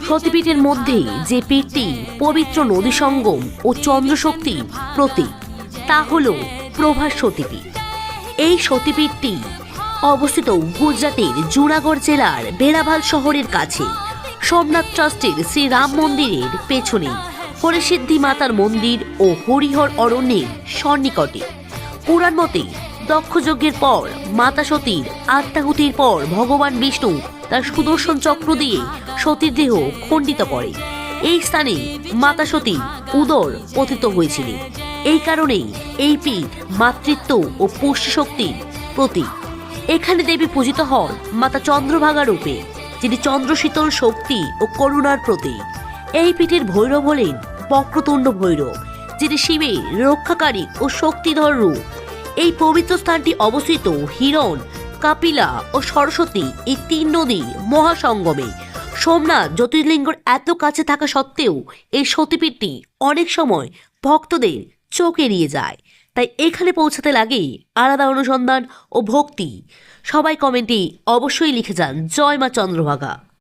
সতীপীঠের মধ্যে যে পীঠটি পবিত্র নদী সঙ্গম ও চন্দ্রশক্তির প্রতীক তা হল প্রভাস সতীপীঠ। এই সতীপীঠটি অবস্থিত গুজরাটের জুনাগড় জেলার বেড়াভাল শহরের কাছে সোমনাথ ট্রাস্টের শ্রী রাম মন্দিরের পেছনে হরিসিদ্ধি মাতার মন্দির ও হরিহর অরণ্যের সন্নিকটে। পুরাণ মতে দক্ষযজ্ঞের পর মাতা সতীর আত্মাহুতির পর ভগবান বিষ্ণু তার সুদর্শন চক্র দিয়ে সতীর দেহ খণ্ডিত করে। এই স্থানে মাতা সতী উদর পতিত হয়েছিলেন। এই কারণেই এই পীঠ মাতৃত্ব ও পুষ্টি শক্তির প্রতীক। এখানে দেবী পূজিত হন মাতা চন্দ্রভাগা রূপে, যিনি চন্দ্রশীতল শক্তি ও করুণার প্রতীক। এই পীঠের ভৈরব হলেন বক্রতুণ্ড ভৈরব, যিনি শিবের রক্ষাকারী ও শক্তিধর রূপ। এই পবিত্র স্থানটি অবস্থিত হিরণ, কাপিলা ও সরস্বতী এই তিন নদীর মহাসঙ্গমে। সোমনাথ জ্যোতির্লিঙ্গের এত কাছে থাকা সত্ত্বেও এই সতীপীঠটি অনেক সময় ভক্তদের চোখ এড়িয়ে যায়, তাই এখানে পৌঁছাতে লাগে আলাদা অনুসন্ধান ও ভক্তি। সবাই কমেন্টে অবশ্যই লিখে যান জয় মা চন্দ্রভাগা।